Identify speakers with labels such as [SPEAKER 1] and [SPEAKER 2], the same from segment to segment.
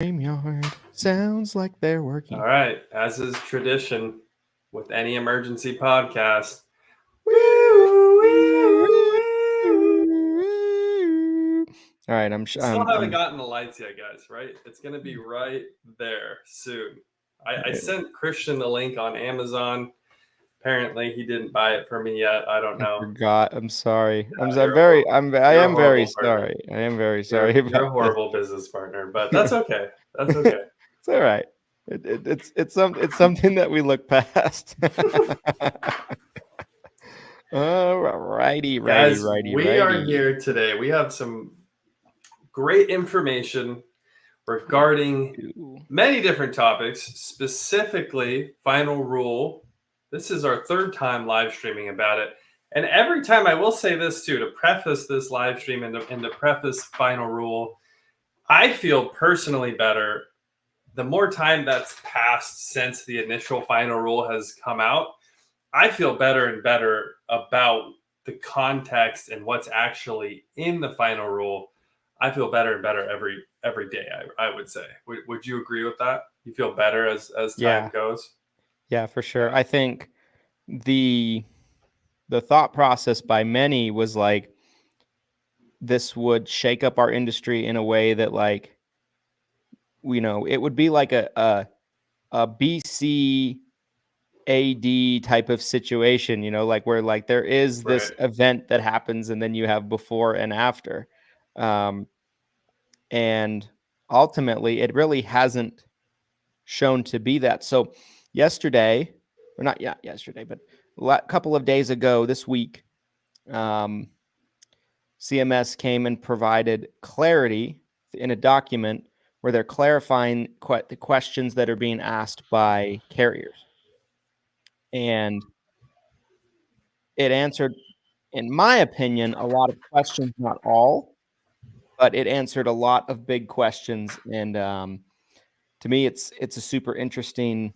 [SPEAKER 1] StreamYard sounds like they're working.
[SPEAKER 2] All right, as is tradition with any emergency podcast.
[SPEAKER 1] All right, I'm
[SPEAKER 2] Still haven't gotten the lights yet, guys, right? It's going to be right there soon. I sent Christian the link on Amazon. Apparently, he didn't buy it for me yet. I don't
[SPEAKER 1] I
[SPEAKER 2] know.
[SPEAKER 1] forgot. I'm sorry. I
[SPEAKER 2] You're a
[SPEAKER 1] am very
[SPEAKER 2] horrible partner.
[SPEAKER 1] sorry. I am very sorry
[SPEAKER 2] You're
[SPEAKER 1] about
[SPEAKER 2] a
[SPEAKER 1] this.
[SPEAKER 2] horrible business partner, but that's okay. That's okay.
[SPEAKER 1] It's all right. It's something that we look past. righty.
[SPEAKER 2] Guys, we are here today. We have some great information regarding many different topics, specifically Final Rule. This is our third time live streaming about it. And every time, I will say this too, to preface this live stream and to preface Final Rule, I feel personally better the more time that's passed since the initial Final Rule has come out. I feel better and better about the context and what's actually in the Final Rule. I feel better and better every day, I would say. Would you agree with that? You feel better as time goes?
[SPEAKER 1] Yeah, for sure. I think the thought process by many was like, this would shake up our industry in a way that, like, it would be like a BC AD type of situation, like where like there is this event that happens and then you have before and after. And ultimately it really hasn't shown to be that. So yesterday, or not yesterday, but a couple of days ago this week, CMS came and provided clarity in a document where they're clarifying the questions that are being asked by carriers. And it answered, in my opinion, a lot of questions, not all, but it answered a lot of big questions. And to me, it's a super interesting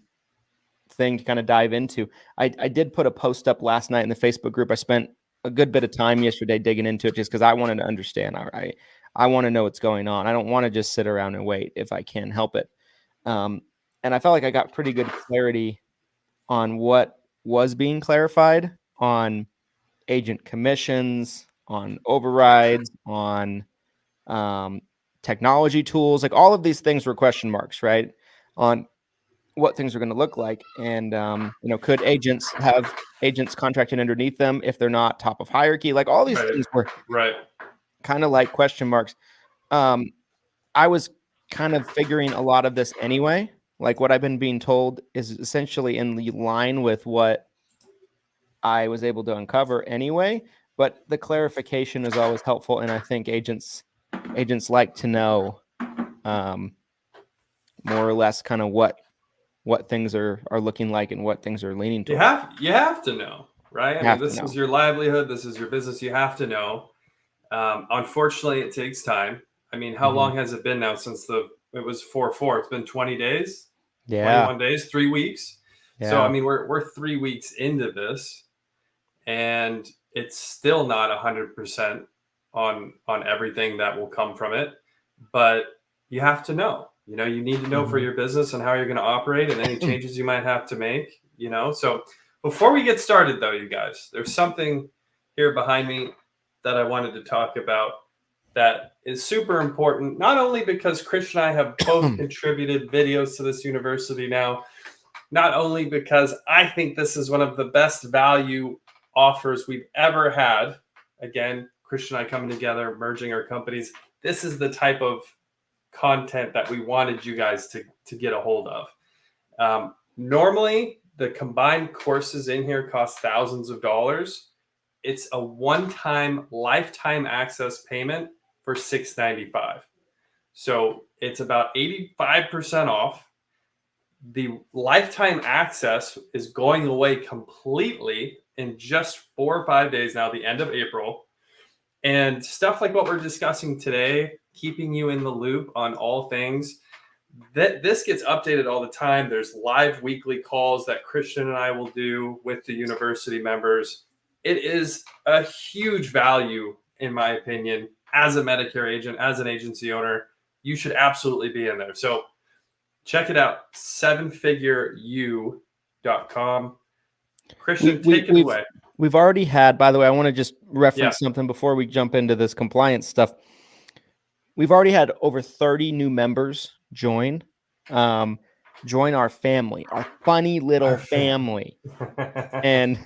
[SPEAKER 1] thing to kind of dive into. I did put a post up last night in the Facebook group. I spent a good bit of time yesterday digging into it just because I wanted to understand. I want to know what's going on. I don't want to just sit around and wait if I can help it. And I felt like I got pretty good clarity on what was being clarified on agent commissions, on overrides, on technology tools. Like all of these things were question marks, right? On what things are going to look like. And, could agents have agents contracted underneath them if they're not top of hierarchy? Like all these things were kind of like question marks. I was kind of figuring a lot of this anyway. Like what I've been being told is essentially in the line with what I was able to uncover anyway, but the clarification is always helpful. And I think agents like to know more or less kind of what things are looking like and what things are leaning towards.
[SPEAKER 2] You have to know, right? I mean, this is your livelihood. This is your business. You have to know. Unfortunately, it takes time. I mean, how long has it been now since it was 4/4? It's been 20 days, 21 days, 3 weeks. Yeah. So, I mean, we're 3 weeks into this, and it's still not 100% on everything that will come from it. But you have to know. You need to know for your business and how you're going to operate and any changes you might have to make. So before we get started, though, you guys, there's something here behind me that I wanted to talk about that is super important, not only because Christian and I have both contributed videos to this university now, not only because I think this is one of the best value offers we've ever had. Again, Christian and I coming together, merging our companies. This is the type of content that we wanted you guys to get a hold of. Normally, the combined courses in here cost thousands of dollars. It's a one-time lifetime access payment for $695. So it's about 85% off. The lifetime access is going away completely in just 4 or 5 days now, the end of April. And stuff like what we're discussing today, keeping you in the loop on all things, this gets updated all the time. There's live weekly calls that Christian and I will do with the university members. It is a huge value, in my opinion, as a Medicare agent, as an agency owner, you should absolutely be in there. So check it out, 7figureu.com. Christian, take it away.
[SPEAKER 1] We've already had, by the way, I want to just reference something before we jump into this compliance stuff. We've already had over 30 new members join our family, our funny little family. And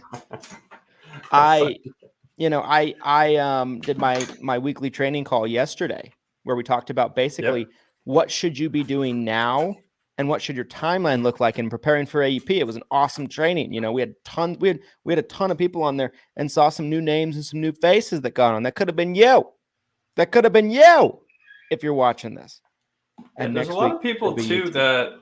[SPEAKER 1] I did my weekly training call yesterday where we talked about basically what should you be doing now and what should your timeline look like in preparing for AEP. It was an awesome training. We had a ton of people on there and saw some new names and some new faces that got on. That could have been you. If you're watching this.
[SPEAKER 2] And there's a lot of people too that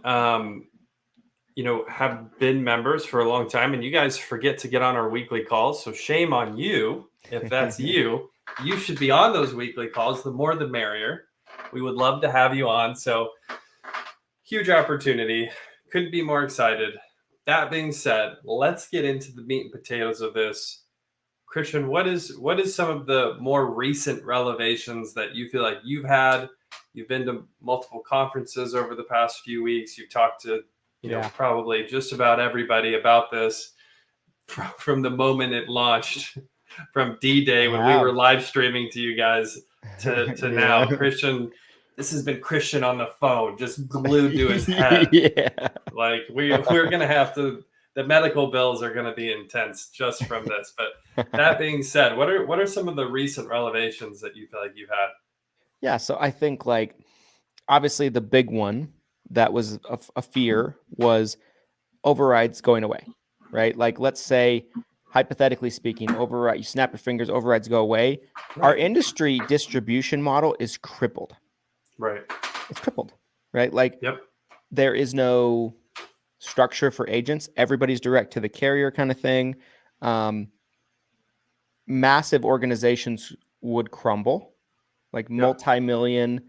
[SPEAKER 2] have been members for a long time, and you guys forget to get on our weekly calls. So shame on you. If that's you should be on those weekly calls. The more the merrier. We would love to have you on. So huge opportunity. Couldn't be more excited. That being said, let's get into the meat and potatoes of this. Christian, what is some of the more recent revelations that you feel like you've had? You've been to multiple conferences over the past few weeks. You've talked to probably just about everybody about this from the moment it launched, from D-Day when we were live streaming to you guys to now. Christian, this has been Christian on the phone, just glued to his head. Like we're gonna have to. The medical bills are going to be intense just from this. But that being said, what are some of the recent revelations that you feel like you've had?
[SPEAKER 1] Yeah, so I think obviously the big one that was a fear was overrides going away, right? Like let's say, hypothetically speaking, override, you snap your fingers, overrides go away. Right. Our industry distribution model is crippled.
[SPEAKER 2] Right.
[SPEAKER 1] It's crippled, right? There is no structure for agents. Everybody's direct to the carrier kind of thing. Massive organizations would crumble, multi-million,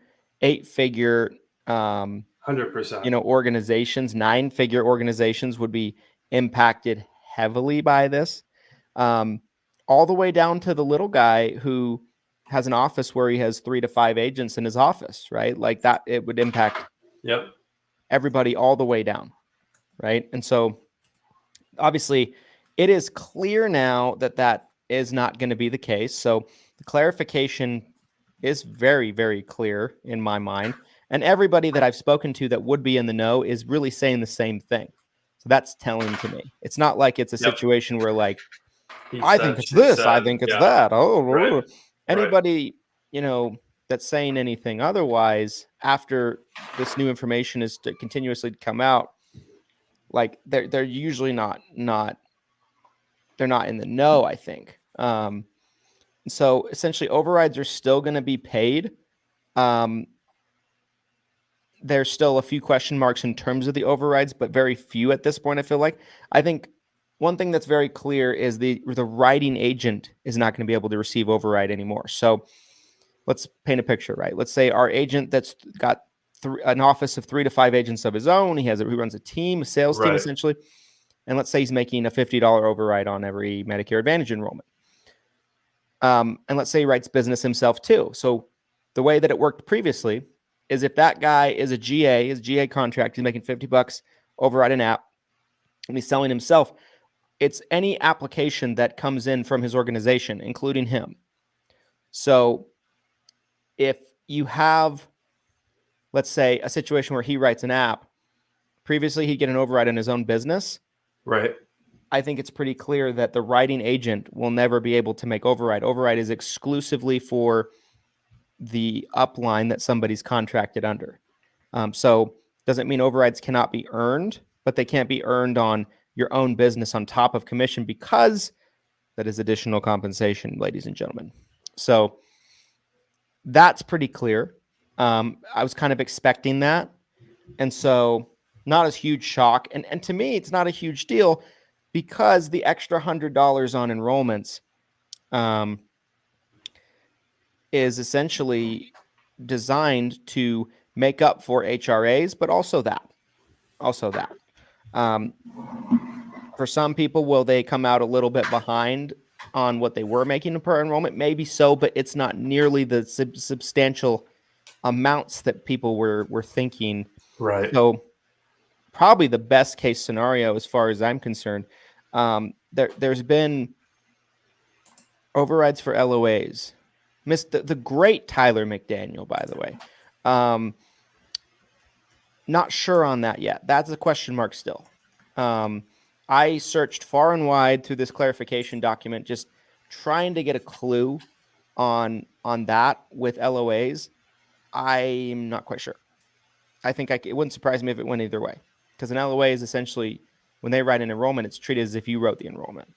[SPEAKER 1] 8-figure,
[SPEAKER 2] 100%.
[SPEAKER 1] Organizations, 9-figure organizations would be impacted heavily by this. All the way down to the little guy who has an office where he has 3 to 5 agents in his office, right? Like that, it would impact everybody all the way down. Right. And so obviously it is clear now that is not going to be the case. So the clarification is very, very clear in my mind. And everybody that I've spoken to that would be in the know is really saying the same thing. So that's telling to me. It's not like it's a situation where I think it's this, I think it's that. Oh, anybody, that's saying anything otherwise after this new information is to continuously come out, they're usually not they're not in the know, I think. So essentially overrides are still going to be paid. There's still a few question marks in terms of the overrides, but very few at this point, I feel like. I think one thing that's very clear is the writing agent is not going to be able to receive override anymore. So let's paint a picture, right? Let's say our agent that's got an office of 3 to 5 agents of his own. He runs a team, a sales team, essentially. And let's say he's making a $50 override on every Medicare Advantage enrollment. And let's say he writes business himself too. So the way that it worked previously is if that guy is a GA, his GA contract, he's making $50 override an app, and he's selling himself. It's any application that comes in from his organization, including him. So if you have, let's say, a situation where he writes an app, previously he'd get an override in his own business.
[SPEAKER 2] Right.
[SPEAKER 1] I think it's pretty clear that the writing agent will never be able to make override. Override is exclusively for the upline that somebody's contracted under. So doesn't mean overrides cannot be earned, but they can't be earned on your own business on top of commission, because that is additional compensation, ladies and gentlemen. So that's pretty clear. I was kind of expecting that. And so not as huge shock. And to me, it's not a huge deal because the extra $100 on enrollments is essentially designed to make up for HRAs, but also that. For some people, will they come out a little bit behind on what they were making per enrollment? Maybe so, but it's not nearly the substantial amounts that people were thinking.
[SPEAKER 2] Right.
[SPEAKER 1] So probably the best case scenario, as far as I'm concerned, there's been overrides for LOAs. Missed the great Tyler McDaniel, by the way. Not sure on that yet. That's a question mark still. I searched far and wide through this clarification document, just trying to get a clue on that with LOAs. I'm not quite sure. I think it wouldn't surprise me if it went either way, because an LOA is essentially, when they write an enrollment, it's treated as if you wrote the enrollment,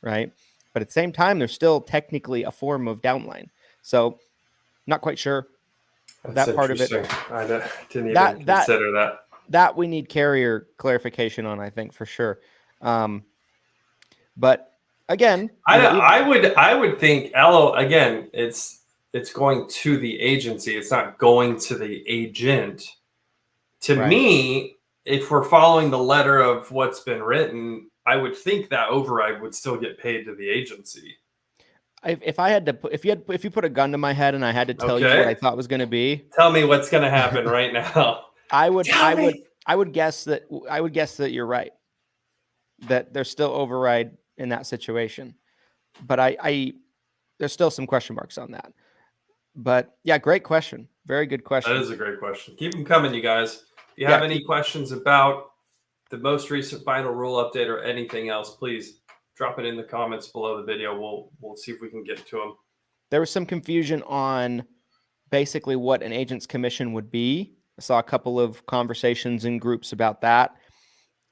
[SPEAKER 1] right? But at the same time, there's still technically a form of downline. So not quite sure.
[SPEAKER 2] That's
[SPEAKER 1] that part of it.
[SPEAKER 2] I didn't even consider that.
[SPEAKER 1] That we need carrier clarification on, I think, for sure. But again,
[SPEAKER 2] I would think again, it's going to the agency. It's not going to the agent. To me, if we're following the letter of what's been written, I would think that override would still get paid to the agency.
[SPEAKER 1] If I had to put, if you put a gun to my head and I had to tell you what I thought was going to be,
[SPEAKER 2] tell me what's going to happen right now.
[SPEAKER 1] I would guess that you're right. That there's still override in that situation, but there's still some question marks on that. But yeah, great question. Very good question.
[SPEAKER 2] That is a great question. Keep them coming, you guys. If you have any questions about the most recent final rule update or anything else, please drop it in the comments below the video. We'll see if we can get to them.
[SPEAKER 1] There was some confusion on basically what an agent's commission would be. I saw a couple of conversations in groups about that.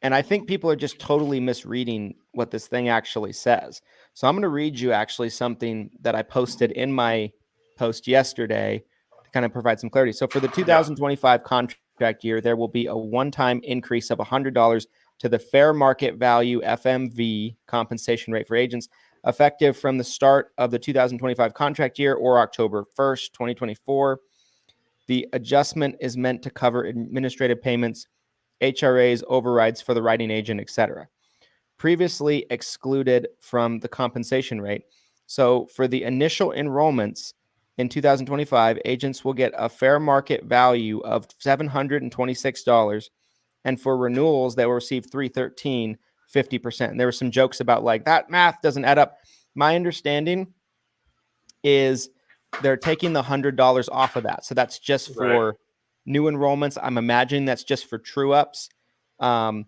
[SPEAKER 1] And I think people are just totally misreading what this thing actually says. So I'm going to read you actually something that I posted in my post yesterday to kind of provide some clarity. So for the 2025 contract year, there will be a one-time increase of $100 to the fair market value FMV compensation rate for agents, effective from the start of the 2025 contract year or October 1st, 2024. The adjustment is meant to cover administrative payments, HRAs, overrides for the writing agent, etc. Previously excluded from the compensation rate. So for the initial enrollments in 2025, agents will get a fair market value of $726. And for renewals, they will receive $313, 50%. And there were some jokes about like that math doesn't add up. My understanding is they're taking the $100 off of that. So that's just for new enrollments. I'm imagining that's just for true ups. And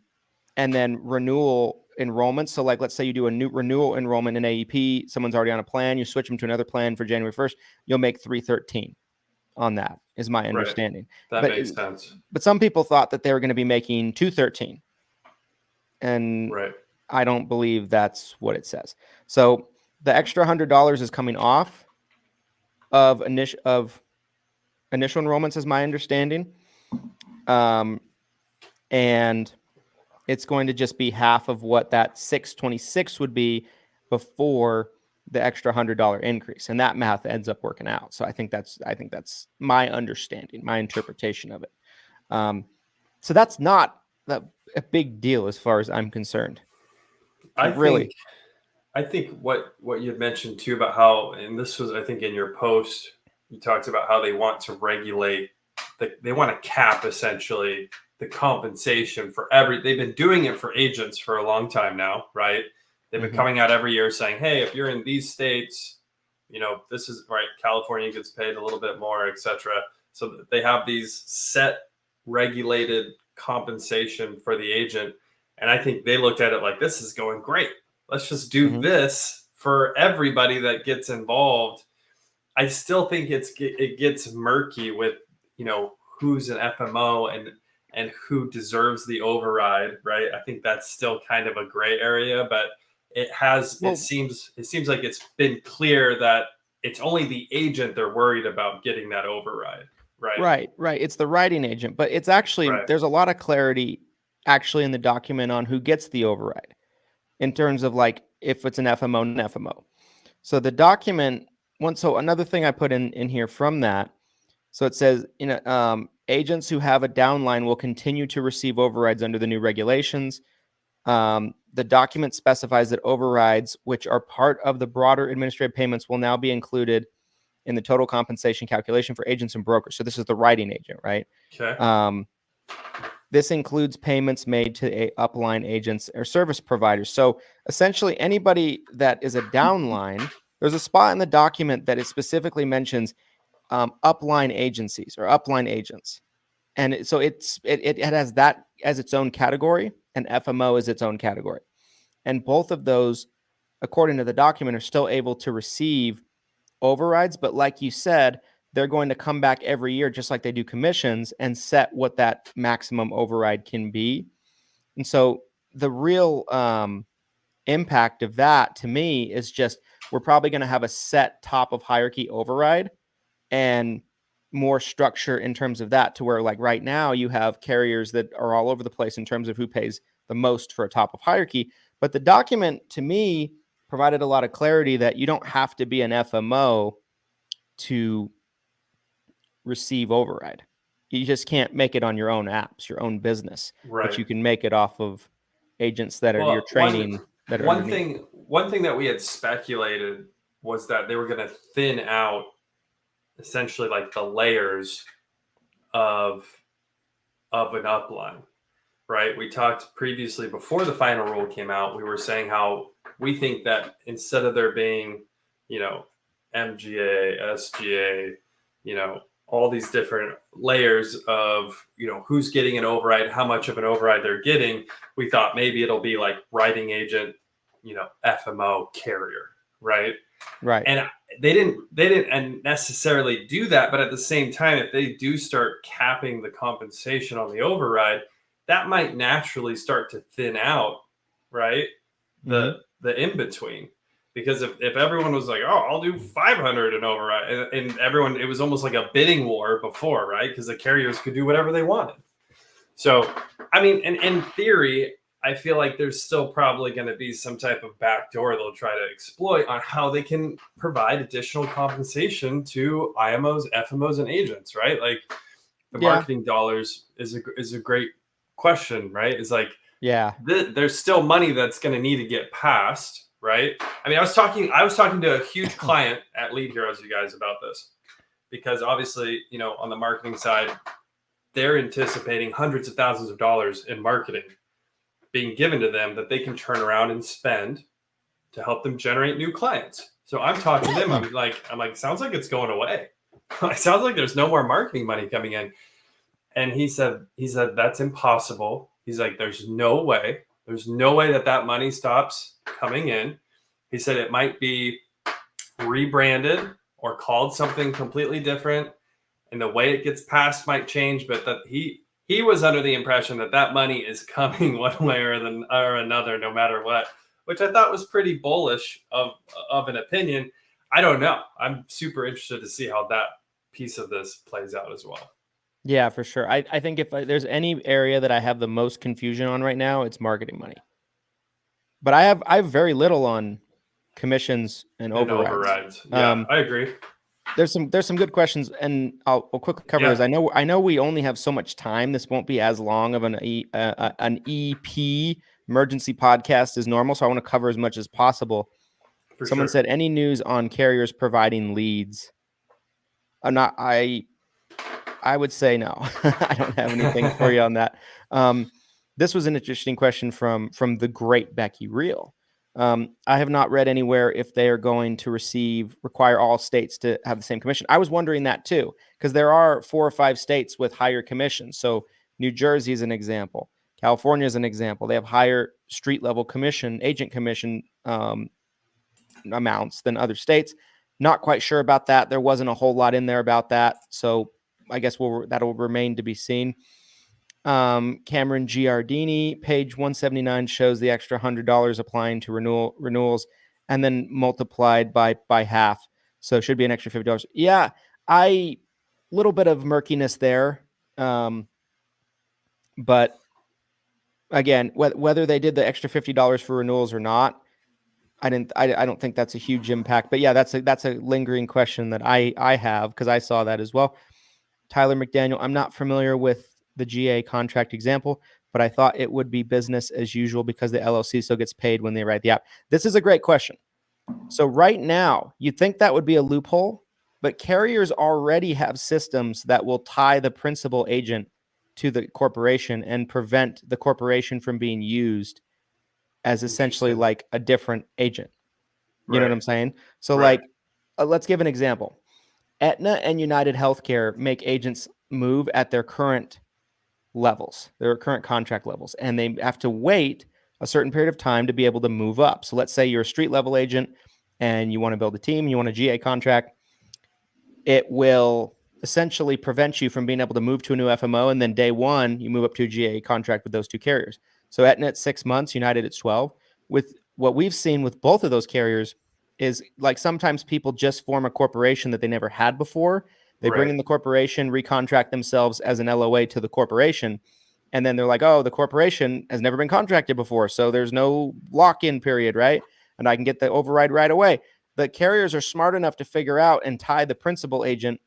[SPEAKER 1] then renewal enrollments. So like, let's say you do a new renewal enrollment in AEP, someone's already on a plan, you switch them to another plan for January 1st, you'll make $313 on that, is my understanding.
[SPEAKER 2] That makes sense.
[SPEAKER 1] But some people thought that they were going to be making $213. And I don't believe that's what it says. So the extra $100 is coming off of initial enrollments, is my understanding. And it's going to just be half of what that $626 would be before the extra $100 increase, and that math ends up working out. So I think that's my understanding, my interpretation of it. So that's not a big deal as far as I'm concerned.
[SPEAKER 2] I think what you had mentioned too about how, and this was, I think in your post, you talked about how they want to regulate, they want to cap essentially the compensation for they've been doing it for agents for a long time now, right? They've been coming out every year saying, hey, if you're in these states, this is right, California gets paid a little bit more, etc. So they have these set regulated compensation for the agent. And I think they looked at it like, this is going great. Let's just do this for everybody that gets involved. I still think it gets murky with, who's an FMO and who deserves the override, right? I think that's still kind of a gray area, but it seems like it's been clear that it's only the agent they're worried about getting that override, right?
[SPEAKER 1] Right. It's the writing agent, but it's actually, there's a lot of clarity actually in the document on who gets the override in terms of like, if it's an FMO, an FMO. So the document, so another thing I put in here from that, so it says, agents who have a downline will continue to receive overrides under the new regulations. The document specifies that overrides, which are part of the broader administrative payments, will now be included in the total compensation calculation for agents and brokers. So this is the writing agent, right?
[SPEAKER 2] Okay.
[SPEAKER 1] This includes payments made to upline agents or service providers. So essentially, anybody that is a downline, there's a spot in the document that it specifically mentions upline agencies or upline agents. And so it has that as its own category, and FMO is its own category. And both of those, according to the document, are still able to receive overrides. But like you said, they're going to come back every year, just like they do commissions, and set what that maximum override can be. And so the real impact of that to me is just we're probably going to have a set top of hierarchy override and more structure in terms of that, to where like right now you have carriers that are all over the place in terms of who pays the most for a top of hierarchy. But the document to me provided a lot of clarity that you don't have to be an FMO to receive override. You just can't make it on your own apps, your own business,
[SPEAKER 2] right?
[SPEAKER 1] But you can make it off of agents that are your training.
[SPEAKER 2] One thing that we had speculated was that they were going to thin out essentially like the layers of an upline, right? We talked previously before the final rule came out. We were saying how we think that instead of there being, MGA, SGA, all these different layers of, who's getting an override, how much of an override they're getting, we thought maybe it'll be like writing agent, FMO carrier, right?
[SPEAKER 1] Right.
[SPEAKER 2] And they didn't necessarily do that, but at the same time, if they do start capping the compensation on the override, that might naturally start to thin out, right? The in between, because if everyone was like, oh, I'll do 500 and override, and everyone, it was almost like a bidding war before, right? Because the carriers could do whatever they wanted. So, I mean, in theory, I feel like there's still probably going to be some type of backdoor they'll try to exploit on how they can provide additional compensation to IMOs, FMOs, and agents, right? Like the marketing dollars is a great question, right? It's like, there's still money that's going to need to get passed, right? I mean, I was talking to a huge client at Lead Heroes, you guys, about this, because obviously, on the marketing side, they're anticipating hundreds of thousands of dollars in marketing being given to them that they can turn around and spend to help them generate new clients. So I'm talking to them. I'm like, sounds like it's going away. It sounds like there's no more marketing money coming in. And he said, that's impossible. He's like, there's no way that money stops coming in. He said it might be rebranded or called something completely different, and the way it gets passed might change, but that he was under the impression that money is coming one way or another, no matter what, which I thought was pretty bullish of an opinion. I don't know. I'm super interested to see how that piece of this plays out as well.
[SPEAKER 1] Yeah, for sure. I think if there's any area that I have the most confusion on right now, it's marketing money. But I have very little on commissions and overrides.
[SPEAKER 2] Yeah, I agree.
[SPEAKER 1] There's some good questions, and I'll quickly cover those. I know we only have so much time. This won't be as long of an EP emergency podcast as normal, so I want to cover as much as possible. Someone said, any news on carriers providing leads? I would say no. I don't have anything for you on that. This was an interesting question from the great Becky Reel. I have not read anywhere if they are going to require all states to have the same commission. I was wondering that too, because there are 4 or 5 states with higher commissions. So New Jersey is an example. California is an example. They have higher street level commission, agent commission amounts than other states. Not quite sure about that. There wasn't a whole lot in there about that. So I guess that'll remain to be seen. Cameron Giardini, page 179 shows the extra $100 applying to renewals and then multiplied by half. So it should be an extra $50. Yeah, little bit of murkiness there. But again, whether they did the extra $50 for renewals or not, I don't think that's a huge impact. But yeah, that's a lingering question that I have, because I saw that as well. Tyler McDaniel, I'm not familiar with the GA contract example, but I thought it would be business as usual because the LLC still gets paid when they write the app. This is a great question. So right now, you'd think that would be a loophole, but carriers already have systems that will tie the principal agent to the corporation and prevent the corporation from being used as essentially like a different agent. You know what I'm saying? So like, let's give an example. Aetna and United Healthcare make agents move at their current levels, their current contract levels, and they have to wait a certain period of time to be able to move up. So let's say you're a street level agent and you want to build a team, you want a GA contract. It will essentially prevent you from being able to move to a new FMO, and then day one, you move up to a GA contract with those two carriers. So Aetna at 6 months, United at 12. With what we've seen with both of those carriers is like sometimes people just form a corporation that they never had before. They bring in the corporation, recontract themselves as an LOA to the corporation, and then they're like, oh, the corporation has never been contracted before, so there's no lock-in period, right? And I can get the override right away. The carriers are smart enough to figure out and tie the principal agent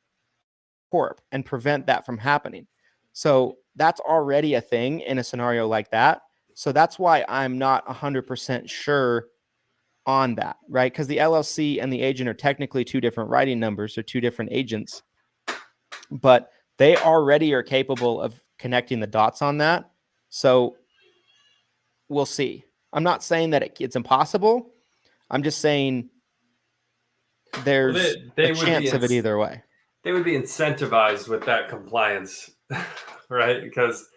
[SPEAKER 1] corp and prevent that from happening. So that's already a thing in a scenario like that. So that's why I'm not 100% sure on that, right? Because the LLC and the agent are technically two different writing numbers or two different agents, but they already are capable of connecting the dots on that. So we'll see. I'm not saying that it's impossible. I'm just saying there's a chance of it either way.
[SPEAKER 2] They would be incentivized with that compliance, right? Because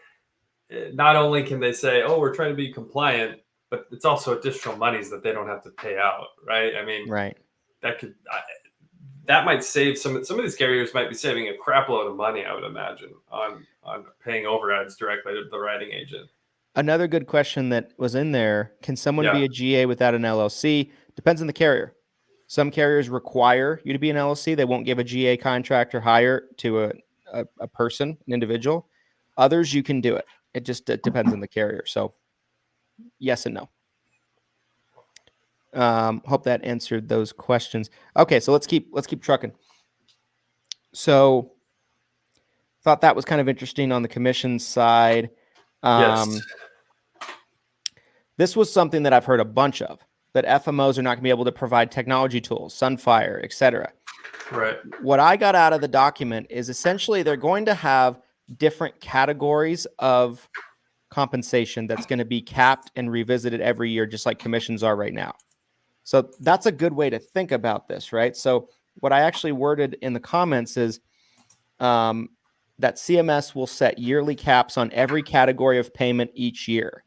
[SPEAKER 2] not only can they say, oh, we're trying to be compliant, but it's also additional monies that they don't have to pay out, right? I mean,
[SPEAKER 1] right.
[SPEAKER 2] That might save some of these carriers might be saving a crap load of money, I would imagine, on paying overrides directly to the writing agent.
[SPEAKER 1] Another good question that was in there, can someone be a GA without an LLC? Depends on the carrier. Some carriers require you to be an LLC. They won't give a GA contract or hire to a person, an individual. Others, you can do it. It just depends on the carrier. So yes and no. Hope that answered those questions. Okay, so let's keep trucking. So thought that was kind of interesting on the commission side.
[SPEAKER 2] Yes.
[SPEAKER 1] This was something that I've heard a bunch of, that FMOs are not going to be able to provide technology tools, Sunfire, etc.
[SPEAKER 2] Right.
[SPEAKER 1] What I got out of the document is essentially they're going to have different categories of compensation that's going to be capped and revisited every year, just like commissions are right now. So that's a good way to think about this, right? So what I actually worded in the comments is that CMS will set yearly caps on every category of payment each year.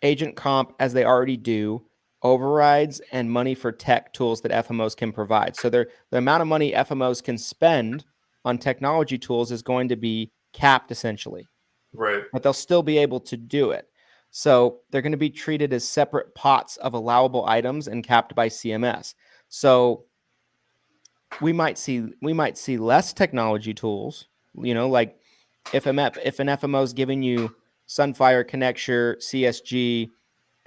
[SPEAKER 1] Agent comp, as they already do, overrides, and money for tech tools that FMOs can provide. So the amount of money FMOs can spend on technology tools is going to be capped essentially.
[SPEAKER 2] Right.
[SPEAKER 1] But they'll still be able to do it. So they're going to be treated as separate pots of allowable items and capped by CMS. So we might see less technology tools, you know, like if an FMO is giving you Sunfire, Connecture, CSG,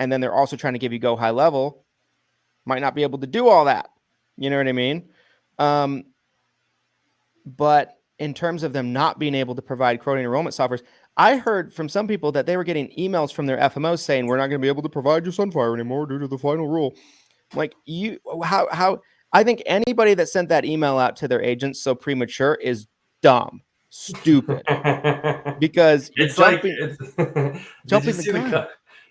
[SPEAKER 1] and then they're also trying to give you Go High Level, might not be able to do all that. You know what I mean? But in terms of them not being able to provide quoting enrollment softwares, I heard from some people that they were getting emails from their FMOs saying, we're not going to be able to provide you Sunfire anymore due to the final rule. Like, how I think anybody that sent that email out to their agents so premature is dumb, stupid, because
[SPEAKER 2] it's jumping the gun.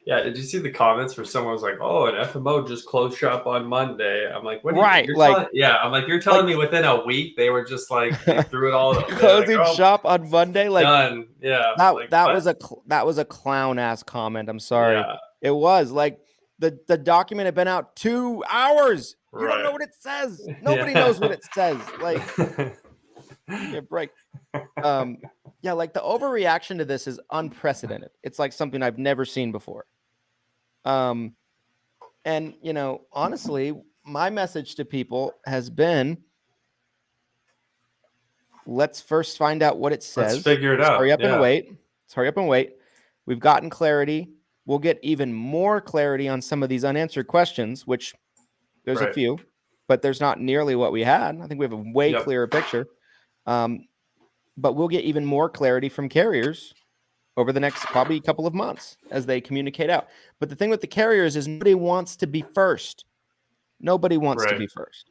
[SPEAKER 2] Did you see the comments where someone was like, "Oh, an FMO just closed shop on Monday"? I'm like, "What?"
[SPEAKER 1] Right?
[SPEAKER 2] You're telling me within a week they were just like they threw it all
[SPEAKER 1] closing shop on Monday. Like,
[SPEAKER 2] done. Yeah.
[SPEAKER 1] That was a clown ass comment. I'm sorry. Yeah. It was like the document had been out 2 hours. You don't know what it says. Nobody knows what it says. Like, give me a break. Like the overreaction to this is unprecedented. It's like something I've never seen before. And you know, honestly, my message to people has been, let's first find out what it says.
[SPEAKER 2] Let's figure it out.
[SPEAKER 1] Hurry up and wait. Let's hurry up and wait. We've gotten clarity. We'll get even more clarity on some of these unanswered questions, which there's a few, but there's not nearly what we had. I think we have a way clearer picture. But we'll get even more clarity from carriers over the next probably couple of months as they communicate out. But the thing with the carriers is nobody wants to be first. Nobody wants to be first.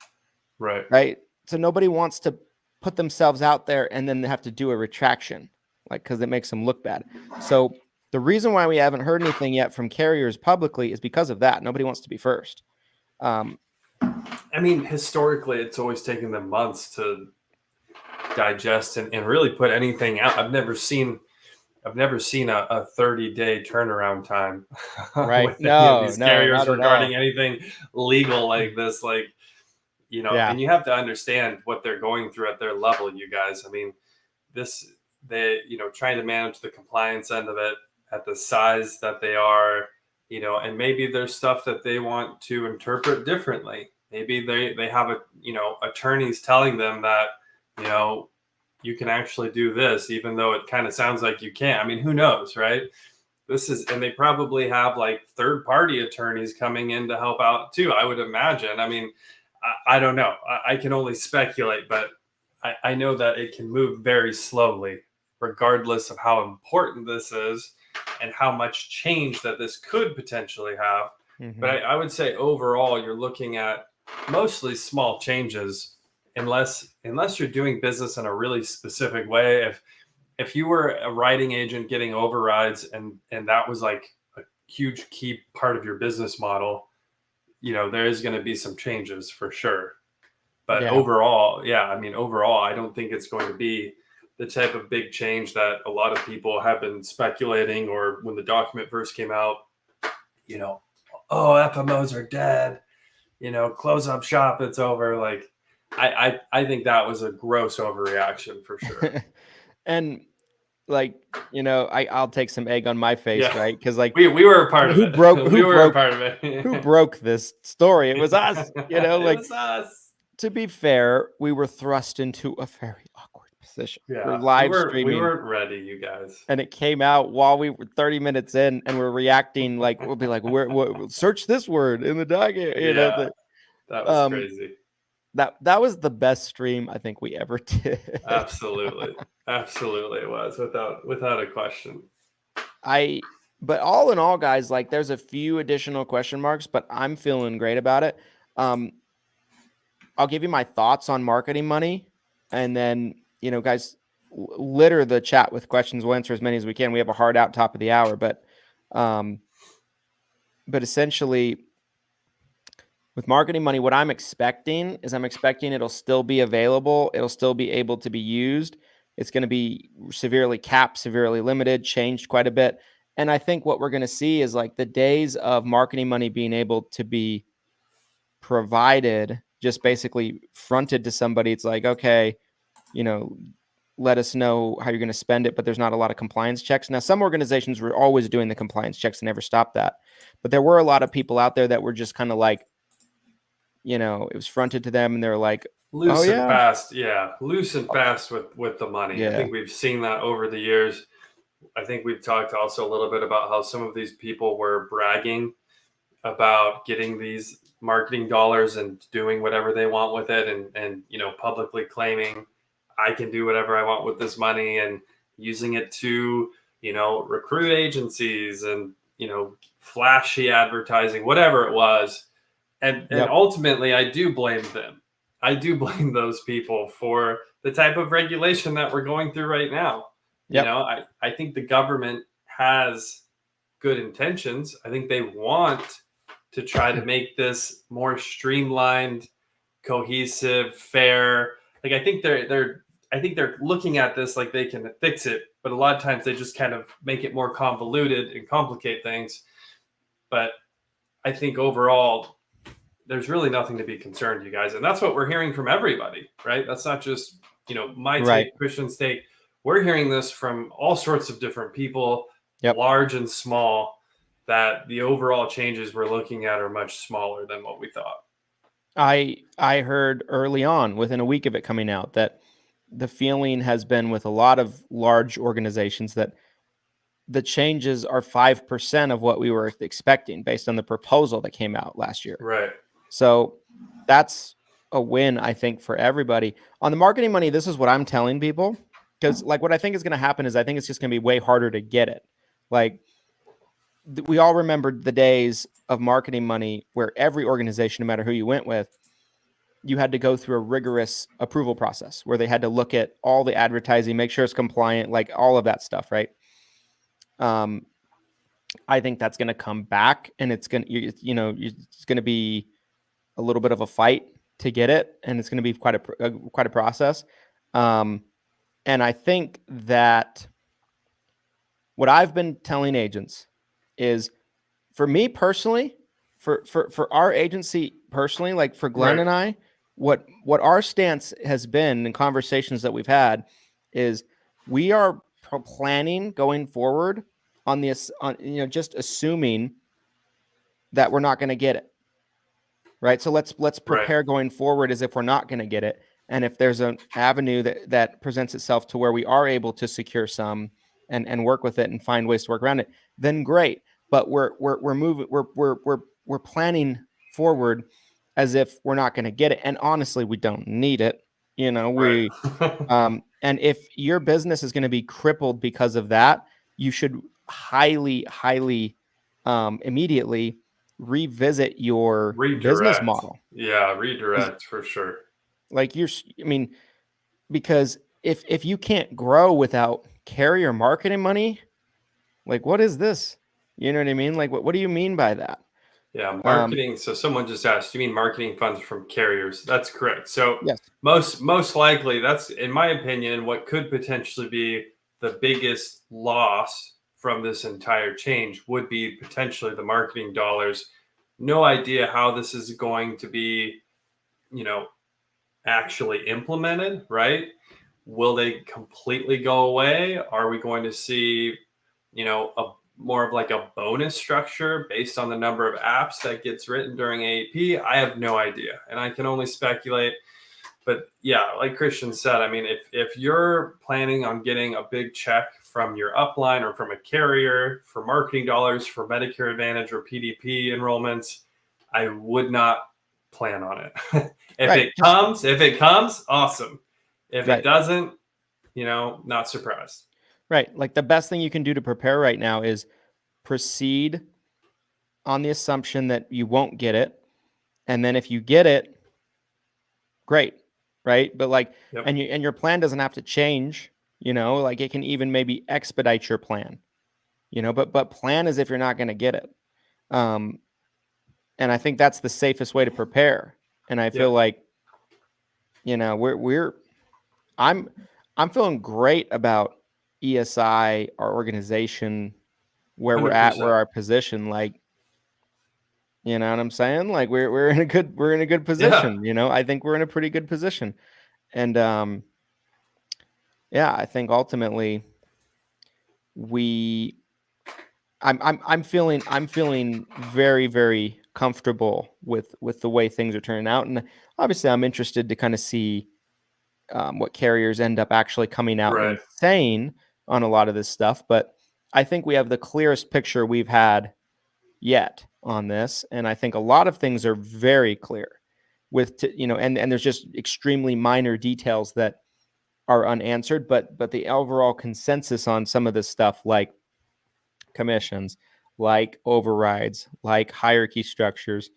[SPEAKER 1] Right. So nobody wants to put themselves out there and then they have to do a retraction, like, because it makes them look bad. So the reason why we haven't heard anything yet from carriers publicly is because of that. Nobody wants to be first.
[SPEAKER 2] I mean, historically, it's always taken them months to digest and really put anything out. I've never seen a 30-day turnaround time
[SPEAKER 1] right.
[SPEAKER 2] with any of these carriers
[SPEAKER 1] not
[SPEAKER 2] regarding anything legal like this. Like,
[SPEAKER 1] Yeah.
[SPEAKER 2] and you have to understand what they're going through at their level, you guys. I mean, trying to manage the compliance end of it at the size that they are, and maybe there's stuff that they want to interpret differently. Maybe they have attorneys telling them that, you can actually do this, even though it kind of sounds like you can't. I mean, who knows, right? And they probably have like third-party attorneys coming in to help out too, I would imagine. I mean, I don't know. I can only speculate, but I know that it can move very slowly, regardless of how important this is and how much change that this could potentially have.
[SPEAKER 1] Mm-hmm.
[SPEAKER 2] But I would say overall, you're looking at mostly small changes, unless you're doing business in a really specific way. If you were a writing agent getting overrides and that was like a huge key part of your business model, there is going to be some changes for sure. But overall, I don't think it's going to be the type of big change that a lot of people have been speculating, or when the document first came out, FMOs are dead, close up shop, it's over. Like, I think that was a gross overreaction for sure.
[SPEAKER 1] And like, I'll take some egg on my face, right? Because like
[SPEAKER 2] we were a part of it. We were a part of it.
[SPEAKER 1] Who broke this story? It was us. It
[SPEAKER 2] was us.
[SPEAKER 1] To be fair, we were thrust into a very awkward position.
[SPEAKER 2] Yeah,
[SPEAKER 1] we're live streaming.
[SPEAKER 2] We weren't ready, you guys.
[SPEAKER 1] And it came out while we were 30 minutes in, and we're reacting like we'll be like, search this word in the document.
[SPEAKER 2] That was crazy.
[SPEAKER 1] That was the best stream I think we ever did.
[SPEAKER 2] Absolutely it was, without a question.
[SPEAKER 1] But all in all, guys, like, there's a few additional question marks, but I'm feeling great about it. I'll give you my thoughts on Marketing Money, and then, guys, litter the chat with questions. We'll answer as many as we can. We have a hard out top of the hour, but essentially with Marketing Money, what I'm expecting it'll still be available. It'll still be able to be used. It's going to be severely capped, severely limited, changed quite a bit. And I think what we're going to see is like the days of Marketing Money being able to be provided, just basically fronted to somebody. It's like, okay, let us know how you're going to spend it, but there's not a lot of compliance checks. Now, some organizations were always doing the compliance checks and never stopped that. But there were a lot of people out there that were just kind of like, it was fronted to them and they're like,
[SPEAKER 2] loose and fast. Yeah. Loose and fast with the money. Yeah. I think we've seen that over the years. I think we've talked also a little bit about how some of these people were bragging about getting these marketing dollars and doing whatever they want with it, and publicly claiming I can do whatever I want with this money, and using it to recruit agencies and flashy advertising, whatever it was. And ultimately, I do blame them. I do blame those people for the type of regulation that we're going through right now. I think the government has good intentions. I think they want to try to make this more streamlined, cohesive, fair. Like, I think they're looking at this like they can fix it, but a lot of times they just kind of make it more convoluted and complicate things. But I think overall, there's really nothing to be concerned, you guys. And that's what we're hearing from everybody, right? That's not just, my take, Christian's take. We're hearing this from all sorts of different people, large and small, that the overall changes we're looking at are much smaller than what we thought.
[SPEAKER 1] I heard early on, within a week of it coming out, that the feeling has been with a lot of large organizations that the changes are 5% of what we were expecting based on the proposal that came out last year.
[SPEAKER 2] Right.
[SPEAKER 1] So that's a win, I think, for everybody. On the Marketing Money, this is what I'm telling people, because like what I think is going to happen is I think it's just going to be way harder to get it. Like, we all remembered the days of Marketing Money where every organization, no matter who you went with, you had to go through a rigorous approval process where they had to look at all the advertising, make sure it's compliant, like all of that stuff, right? I think that's going to come back, and it's going to, it's going to be a little bit of a fight to get it, and it's going to be quite a process. And I think that what I've been telling agents is, for me personally, for our agency personally, like for Glenn and I, what our stance has been in conversations that we've had is we are planning going forward on this, just assuming that we're not going to get it. Right. So let's prepare going forward as if we're not going to get it. And if there's an avenue that presents itself to where we are able to secure some and work with it and find ways to work around it, then great. But we're moving, we're planning forward as if we're not going to get it. And honestly, we don't need it. And if your business is going to be crippled because of that, you should highly immediately revisit your business model.
[SPEAKER 2] Yeah, redirect for sure.
[SPEAKER 1] Like because if you can't grow without carrier marketing money, like what is this? You know what I mean? Like what do you mean by that?
[SPEAKER 2] Yeah, marketing. So someone just asked, you mean marketing funds from carriers? That's correct. So
[SPEAKER 1] yes.
[SPEAKER 2] most likely, that's, in my opinion, what could potentially be the biggest loss from this entire change would be potentially the marketing dollars. No idea how this is going to be, actually implemented, right? Will they completely go away? Are we going to see, a more of like a bonus structure based on the number of apps that gets written during AEP? I have no idea, and I can only speculate. But yeah, like Christian said, I mean, if you're planning on getting a big check from your upline or from a carrier for marketing dollars for Medicare Advantage or PDP enrollments, I would not plan on it. If it comes, awesome. If it doesn't, not surprised.
[SPEAKER 1] Right. Like the best thing you can do to prepare right now is proceed on the assumption that you won't get it. And then if you get it, great. Right. But and your plan doesn't have to change, like it can even maybe expedite your plan, but plan as if you're not going to get it. And I think that's the safest way to prepare. And I feel like, I'm feeling great about ESI, our organization, where 100%. We're at, where our position, like, you know what I'm saying? Like we're in a good position. Yeah. I think we're in a pretty good position. And I think ultimately I'm feeling very, very comfortable with the way things are turning out. And obviously I'm interested to kind of see what carriers end up actually coming out and saying on a lot of this stuff. But I think we have the clearest picture we've had yet on this. And I think a lot of things are very clear and there's just extremely minor details that are unanswered, but the overall consensus on some of this stuff, like commissions, like overrides, like hierarchy structures,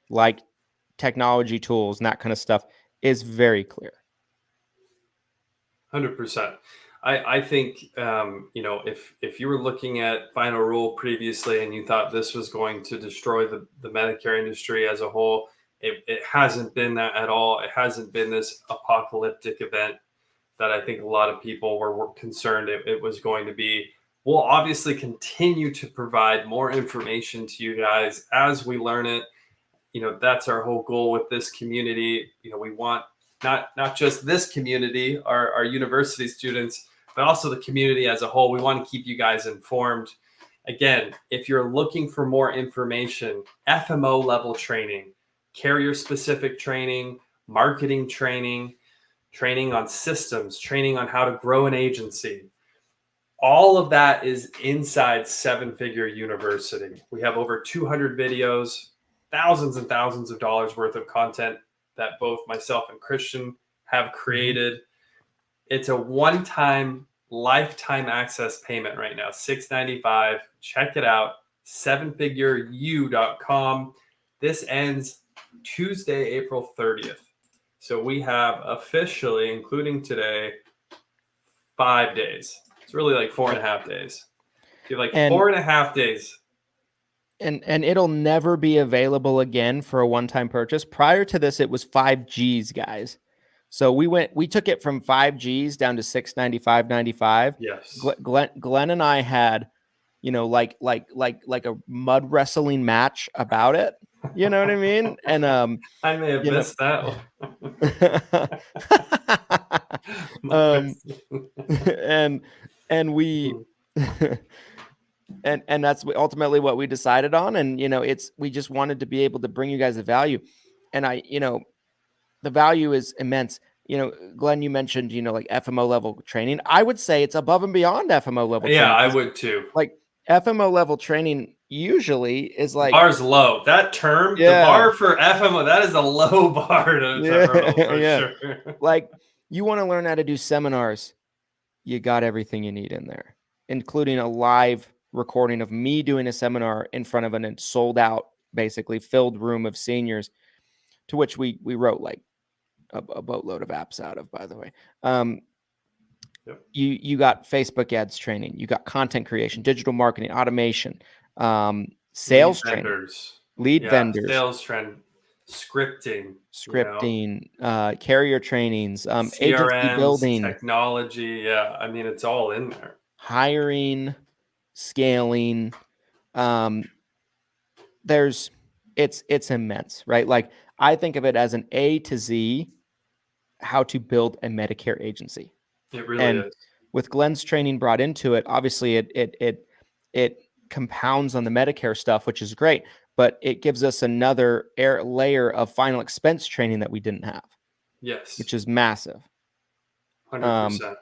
[SPEAKER 1] like technology tools and that kind of stuff, is very clear.
[SPEAKER 2] 100%. I think, if you were looking at Final Rule previously and you thought this was going to destroy the Medicare industry as a whole, it hasn't been that at all. It hasn't been this apocalyptic event that I think a lot of people were concerned it was going to be. We'll obviously continue to provide more information to you guys as we learn it. That's our whole goal with this community. We want not just this community, our university students, but also the community as a whole. We want to keep you guys informed. Again, if you're looking for more information, FMO level training, carrier specific training, marketing training on systems, training on how to grow an agency, all of that is inside Seven Figure University. We have over 200 videos, thousands and thousands of dollars worth of content that both myself and Christian have created. It's a one-time lifetime access payment right now, $695. Check it out, sevenfigureu.com. This ends Tuesday, April 30th. So we have officially, including today, 5 days. It's really like 4.5 days. You have like 4.5 days.
[SPEAKER 1] And it'll never be available again for a one-time purchase. Prior to this, it was 5 Gs, guys. So we took it from 5 Gs down to $695.95.
[SPEAKER 2] Yes.
[SPEAKER 1] Glenn and I had, like a mud wrestling match about it. You know what I mean? And
[SPEAKER 2] I may have missed that
[SPEAKER 1] one. and we and that's ultimately what we decided on. And we just wanted to be able to bring you guys the value. And the value is immense. Glenn, you mentioned, like FMO level training. I would say it's above and beyond FMO level training.
[SPEAKER 2] Yeah, I would too.
[SPEAKER 1] Like FMO level training usually is like
[SPEAKER 2] bar's low. That term, the bar for FMO, that is a low bar to hurdle for sure.
[SPEAKER 1] Like you want to learn how to do seminars, you got everything you need in there, including a live recording of me doing a seminar in front of a sold out, basically filled room of seniors, to which we wrote like a boatload of apps out of, by the way. You got Facebook ads training, you got content creation, digital marketing, automation, sales training, lead vendors,
[SPEAKER 2] sales trend, scripting,
[SPEAKER 1] carrier trainings,
[SPEAKER 2] CRMs,
[SPEAKER 1] agency building,
[SPEAKER 2] technology. Yeah, I mean, it's all in there.
[SPEAKER 1] Hiring, scaling. It's immense, right? Like I think of it as an A to Z, how to build a Medicare agency.
[SPEAKER 2] It really is.
[SPEAKER 1] With Glenn's training brought into it, obviously it compounds on the Medicare stuff, which is great, but it gives us another layer of final expense training that we didn't have.
[SPEAKER 2] Yes.
[SPEAKER 1] Which is massive.
[SPEAKER 2] 100%.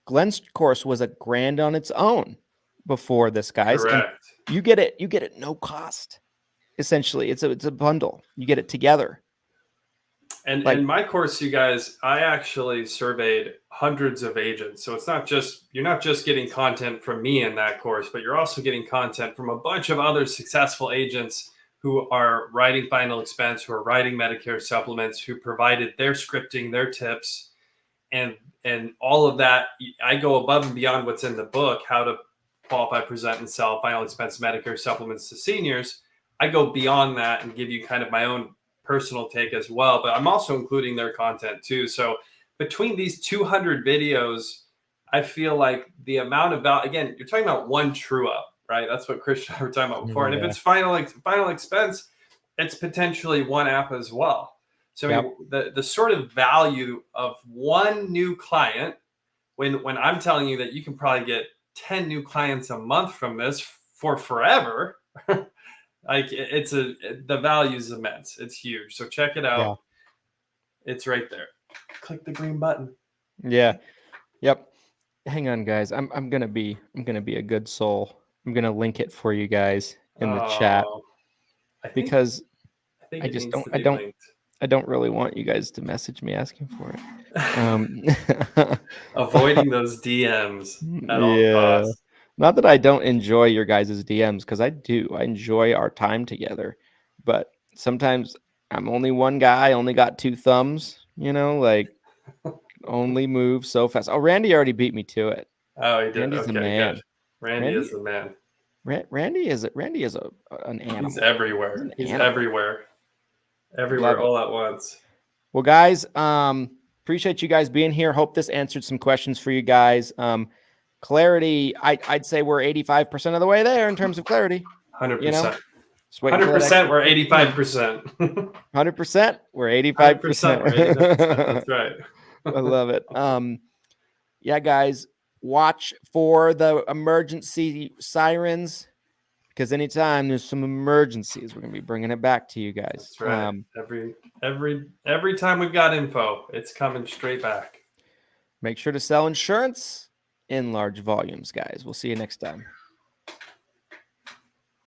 [SPEAKER 1] Glenn's course was $1,000 on its own before this, guys.
[SPEAKER 2] Correct.
[SPEAKER 1] And you get it no cost. Essentially, it's a bundle. You get it together.
[SPEAKER 2] And in my course, you guys, I actually surveyed hundreds of agents. So you're not just getting content from me in that course, but you're also getting content from a bunch of other successful agents who are writing final expense, who are writing Medicare supplements, who provided their scripting, their tips, and all of that. I go above and beyond what's in the book, how to qualify, present, and sell final expense Medicare supplements to seniors. I go beyond that and give you kind of my own personal take as well, but I'm also including their content too. So between these 200 videos, I feel like the amount of value, again, you're talking about one true up, right? That's what Chris and I were talking about before. And if it's final expense, it's potentially one app as well. So I mean, the sort of value of one new client, when I'm telling you that you can probably get 10 new clients a month from this for forever, like the value is immense. It's huge. So check it out. Yeah. It's right there. Click the green button.
[SPEAKER 1] Yeah. Yep. Hang on, guys. I'm gonna be a good soul. I'm gonna link it for you guys in the chat because I don't really want you guys to message me asking for it.
[SPEAKER 2] Avoiding those DMs at all costs.
[SPEAKER 1] Not that I don't enjoy your guys' DMs, because I do. I enjoy our time together. But sometimes I'm only one guy, only got 2 thumbs, like only move so fast. Oh, Randy already beat me to it.
[SPEAKER 2] Oh, he did.
[SPEAKER 1] Randy's the man.
[SPEAKER 2] Good. Randy is the man.
[SPEAKER 1] Randy is an animal.
[SPEAKER 2] He's everywhere. He's everywhere. Everywhere all at once.
[SPEAKER 1] Well, guys, appreciate you guys being here. Hope this answered some questions for you guys. Clarity, I'd say we're 85% of the way there in terms of clarity.
[SPEAKER 2] 100%. 100%, we're 85%.
[SPEAKER 1] 100%, we're 85%.
[SPEAKER 2] 100%, that's right.
[SPEAKER 1] I love it. Yeah, guys, watch for the emergency sirens, because anytime there's some emergencies, we're gonna be bringing it back to you guys.
[SPEAKER 2] That's right. Every time we've got info, it's coming straight back.
[SPEAKER 1] Make sure to sell insurance in large volumes, guys. We'll see you next time.